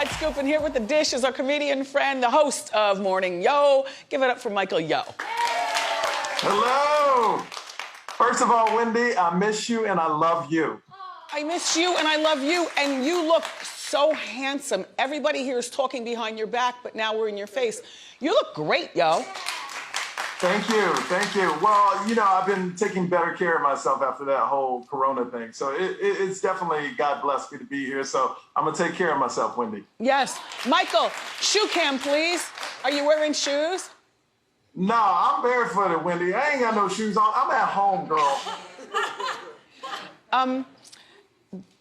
Inside Scoop, and here with the dish is our comedian friend, the host of Morning Yo. Give it up for Michael Yo. Hello. First of all, Wendy, I miss you and I love you. I miss you and I love you, and you look so handsome. Everybody here is talking behind your back, but now we're in your face. You look great, yo. Thank you, thank you. Well, you know, I've been taking better care of myself after that whole Corona thing. So it's definitely, God bless me to be here. So I'm gonna take care of myself, Wendy. Yes. Michael, shoe cam, please. Are you wearing shoes? No, I'm barefooted, Wendy. I ain't got no shoes on. I'm at home, girl.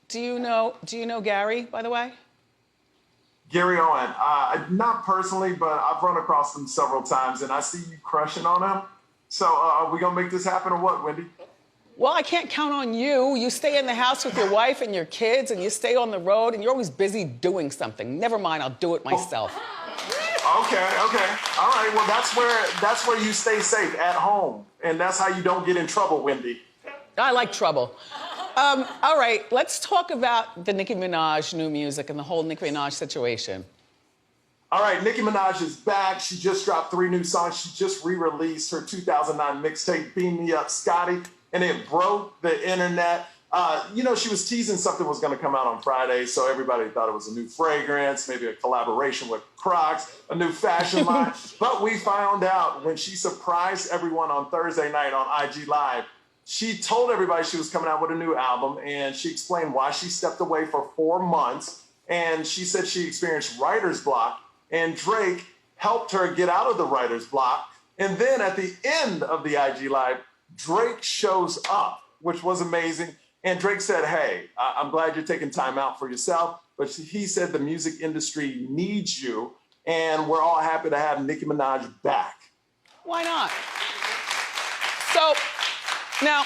Do you know Gary, by the way? Gary Owen, not personally, but I've run across him several times, and I see you crushing on him. So are we gonna make this happen or what, Wendy? Well, I can't count on you. You stay in the house with your wife and your kids, and you stay on the road, and you're always busy doing something. Never mind, I'll do it myself. Okay. All right, well, that's where you stay safe, at home. And that's how you don't get in trouble, Wendy. I like trouble. All right, let's talk about the Nicki Minaj new music and the whole Nicki Minaj situation. All right, Nicki Minaj is back. She just dropped 3 new songs. She just re-released her 2009 mixtape, Beam Me Up Scotty, and it broke the internet. You know, she was teasing something was gonna come out on Friday, so everybody thought it was a new fragrance, maybe a collaboration with Crocs, a new fashion line. But we found out when she surprised everyone on Thursday night on IG Live, she told everybody she was coming out with a new album, and she explained why she stepped away for 4 months. And she said she experienced writer's block, and Drake helped her get out of the writer's block. And then at the end of the IG Live, Drake shows up, which was amazing. And Drake said, hey, I'm glad you're taking time out for yourself, but he said the music industry needs you, and we're all happy to have Nicki Minaj back. Why not? So, now,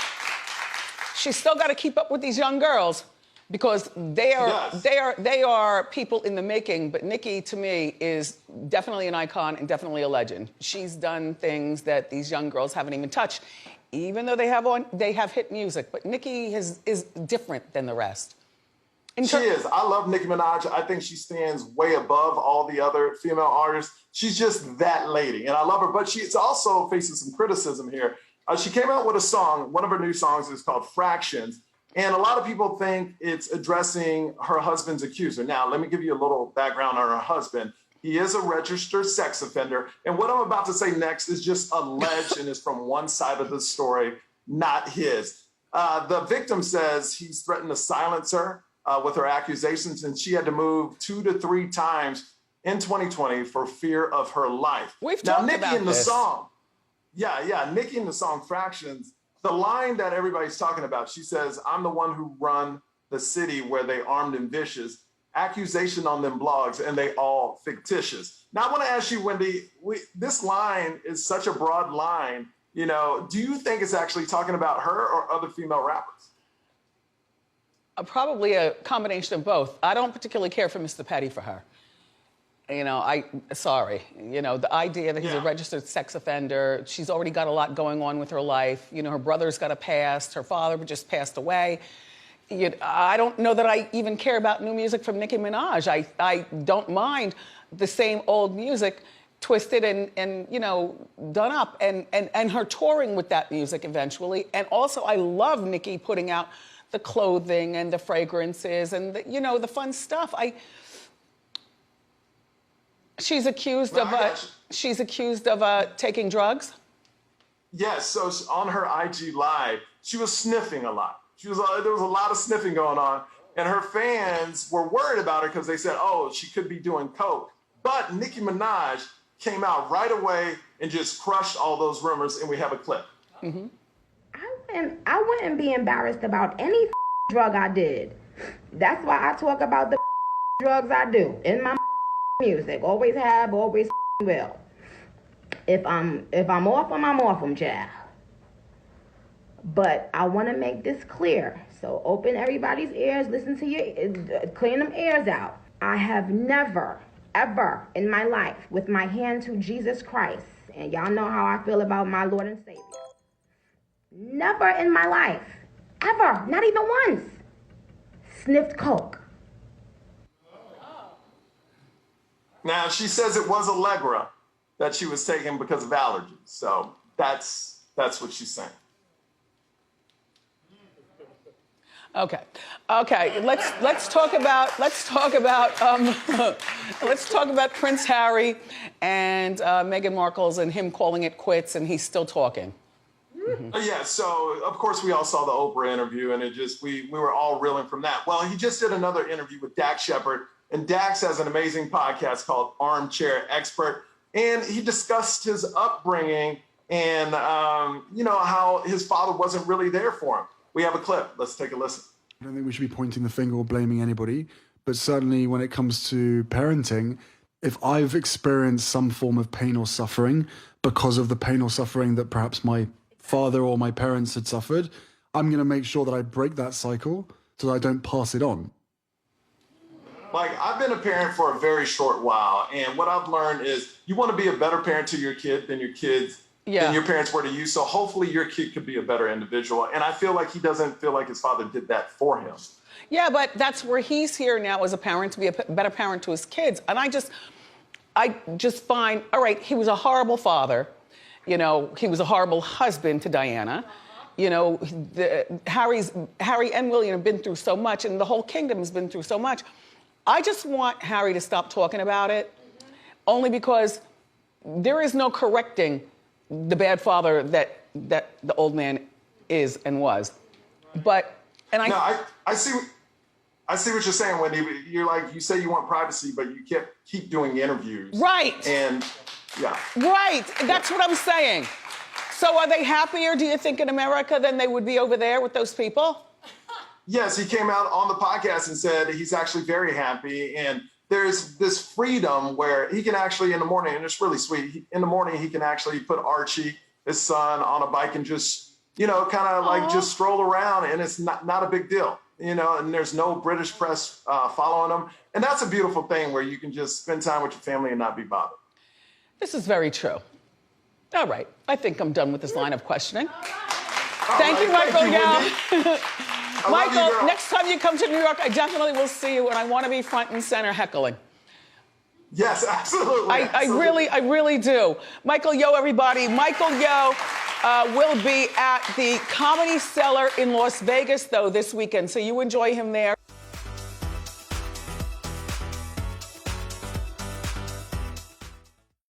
she's still got to keep up with these young girls because they are people in the making. But Nicki, to me, is definitely an icon and definitely a legend. She's done things that these young girls haven't even touched, even though they have hit music. But Nicki is different than the rest. She is. I love Nicki Minaj. I think she stands way above all the other female artists. She's just that lady, and I love her. But she's also facing some criticism here. She came out with a song. One of her new songs is called Fractions. And a lot of people think it's addressing her husband's accuser. Now, let me give you a little background on her husband. He is a registered sex offender. And what I'm about to say next is just alleged and is from one side of the story, not his. The victim says he's threatened to silence her with her accusations, and she had to move 2 to 3 times in 2020 for fear of her life. We've talked about Nicki in the this. song. Yeah, Nicki in the song Fractions, the line that everybody's talking about, she says, I'm the one who run the city where they armed and vicious, accusation on them blogs, and they all fictitious. Now, I want to ask you, Wendy, this line is such a broad line. You know, do you think it's actually talking about her or other female rappers? Probably a combination of both. I don't particularly care for Mr. Petty for her. You know, sorry. You know, the idea that he's a registered sex offender, she's already got a lot going on with her life. You know, her brother's got a past, her father just passed away. I don't know that I even care about new music from Nicki Minaj. I don't mind the same old music, twisted and you know, done up, and her touring with that music eventually. And also, I love Nicki putting out the clothing and the fragrances and the, you know, the fun stuff. She's accused of taking drugs. Yes. So on her IG Live, she was sniffing a lot. There was a lot of sniffing going on, and her fans were worried about her because they said, "Oh, she could be doing coke." But Nicki Minaj came out right away and just crushed all those rumors, and we have a clip. Mm-hmm. I wouldn't be embarrassed about any drug I did. That's why I talk about the drugs I do in my music. Always have, always will. If I'm off them, I'm off them, child. But I want to make this clear. So open everybody's ears, listen to your, clean them ears out. I have never, ever in my life, with my hand to Jesus Christ, and y'all know how I feel about my Lord and Savior, never in my life, ever, not even once, sniffed coke. Now, she says it was Allegra that she was taking because of allergies. So that's what she's saying. Okay. Let's talk about Prince Harry and Meghan Markle's and him calling it quits, and he's still talking. Yeah, so of course we all saw the Oprah interview, and we were all reeling from that. Well, he just did another interview with Dax Shepard, and Dax has an amazing podcast called Armchair Expert, and he discussed his upbringing and how his father wasn't really there for him. We have a clip. Let's take a listen. I don't think we should be pointing the finger or blaming anybody, but certainly when it comes to parenting, if I've experienced some form of pain or suffering because of the pain or suffering that perhaps my father or my parents had suffered, I'm going to make sure that I break that cycle so that I don't pass it on. Like, I've been a parent for a very short while, and what I've learned is you want to be a better parent to your kid than your parents were to you. So hopefully your kid could be a better individual. And I feel like he doesn't feel like his father did that for him. Yeah, but that's where he's here now as a parent, to be a better parent to his kids. And I just find, all right, he was a horrible father. He was a horrible husband to Diana. Harry and William have been through so much, and the whole kingdom has been through so much. I just want Harry to stop talking about it, only because there is no correcting the bad father that the old man is and was. I see what you're saying, Wendy. You say you want privacy, but you keep doing interviews. Right. And yeah. Right. That's what I'm saying. So are they happier, do you think, in America than they would be over there with those people? Yes, he came out on the podcast and said he's actually very happy. And there's this freedom where he can actually, in the morning, and it's really sweet, in the morning he can actually put Archie, his son, on a bike and just, just stroll around, and it's not a big deal, and there's no British press following him. And that's a beautiful thing where you can just spend time with your family and not be bothered. This is very true. All right. I think I'm done with this line of questioning. Thank you, Michael Yao. Michael, next time you come to New York, I definitely will see you, and I want to be front and center heckling. Yes, absolutely. I really do. Michael Yo, everybody. Michael Yo will be at the Comedy Cellar in Las Vegas, though, this weekend, so you enjoy him there.